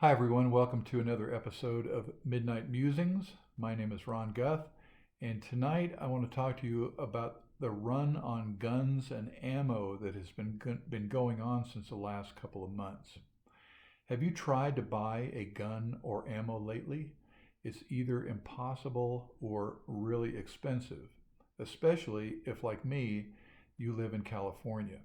Hi, everyone. Welcome to another episode of Midnight Musings. My name is Ron Guth, and tonight I want to talk to you about the run on guns and ammo that has been going on since the last couple of months. Have you tried to buy a gun or ammo lately? It's either impossible or really expensive, especially if, like me, you live in California.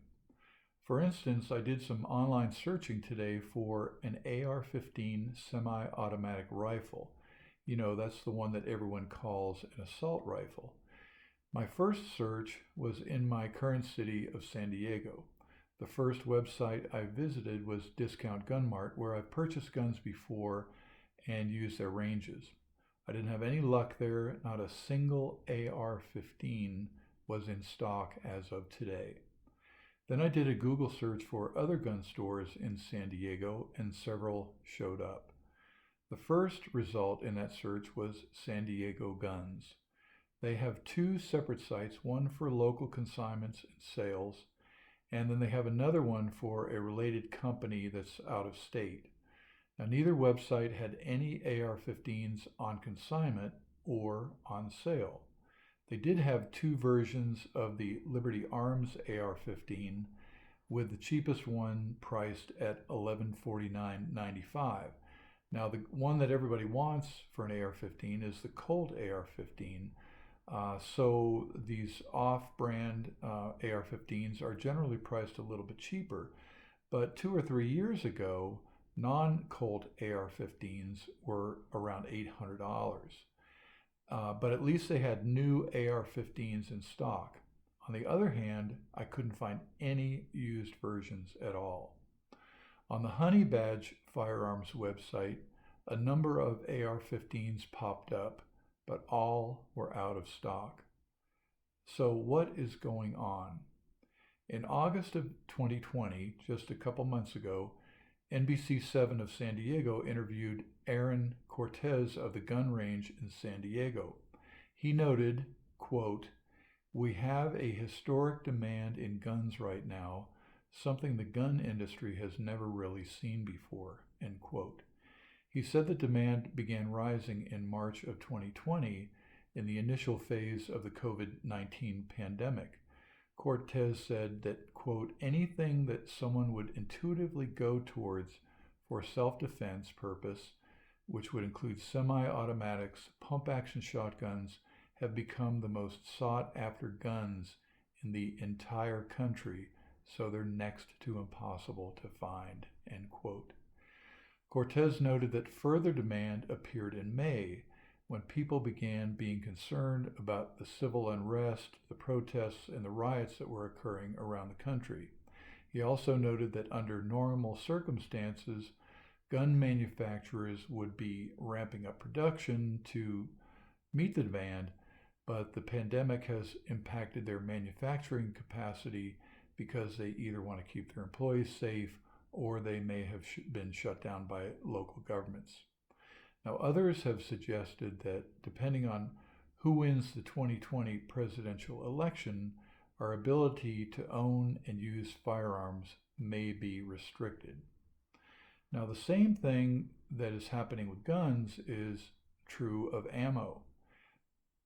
For instance, I did some online searching today for an AR-15 semi-automatic rifle. You know, that's the one that everyone calls an assault rifle. My first search was in my current city of San Diego. The first website I visited was Discount Gun Mart, where I've purchased guns before and used their ranges. I didn't have any luck there. Not a single AR-15 was in stock as of today. Then I did a Google search for other gun stores in San Diego, and several showed up. The first result in that search was San Diego Guns. They have two separate sites, one for local consignments and sales, and then they have another one for a related company that's out of state. Now, neither website had any AR-15s on consignment or on sale. They did have two versions of the Liberty Arms AR-15, with the cheapest one priced at $1149.95. Now, the one that everybody wants for an AR-15 is the Colt AR-15. So these off-brand AR-15s are generally priced a little bit cheaper. But 2 or 3 years ago, non-Colt AR-15s were around $800. But at least they had new AR-15s in stock. On the other hand, I couldn't find any used versions at all. On the Honey Badge Firearms website, a number of AR-15s popped up, but all were out of stock. So what is going on? In August of 2020, just a couple months ago, NBC7 of San Diego interviewed Aaron Cortez of the gun range in San Diego. He noted, quote, "We have a historic demand in guns right now, something the gun industry has never really seen before," end quote. He said the demand began rising in March of 2020 in the initial phase of the COVID-19 pandemic. Cortez said that, quote, "anything that someone would intuitively go towards for self-defense purpose, which would include semi-automatics, pump-action shotguns, have become the most sought-after guns in the entire country, so they're next to impossible to find," end quote. Cortez noted that further demand appeared in May, when people began being concerned about the civil unrest, the protests, and the riots that were occurring around the country. He also noted that under normal circumstances, gun manufacturers would be ramping up production to meet the demand, but the pandemic has impacted their manufacturing capacity because they either want to keep their employees safe or they may have been shut down by local governments. Now, others have suggested that depending on who wins the 2020 presidential election, our ability to own and use firearms may be restricted. Now, the same thing that is happening with guns is true of ammo.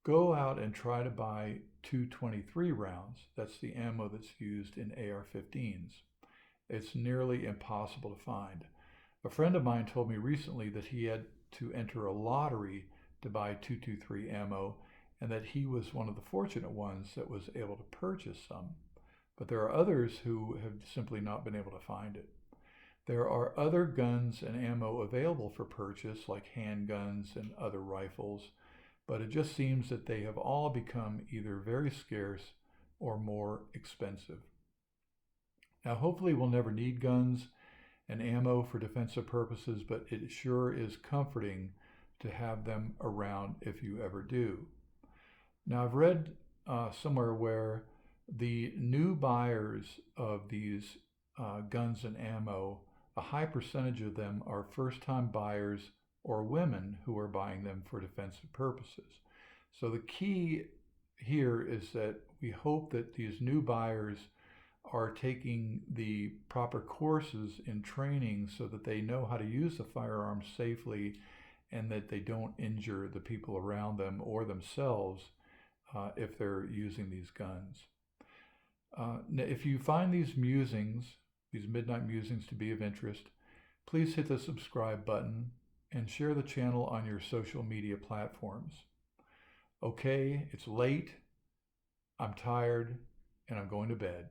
Go out and try to buy 223 rounds. That's the ammo that's used in AR-15s. It's nearly impossible to find. A friend of mine told me recently that he had to enter a lottery to buy 223 ammo, and that he was one of the fortunate ones that was able to purchase some. But there are others who have simply not been able to find it. There are other guns and ammo available for purchase, like handguns and other rifles, but it just seems that they have all become either very scarce or more expensive. Now, hopefully we'll never need guns and ammo for defensive purposes, but it sure is comforting to have them around if you ever do. Now, I've read somewhere where the new buyers of these guns and ammo, a high percentage of them are first-time buyers or women who are buying them for defensive purposes. So the key here is that we hope that these new buyers are taking the proper courses in training so that they know how to use the firearm safely and that they don't injure the people around them or themselves if they're using these guns. If you find these midnight musings to be of interest, please hit the subscribe button and share the channel on your social media platforms. Okay, it's late, I'm tired, and I'm going to bed.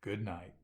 Good night.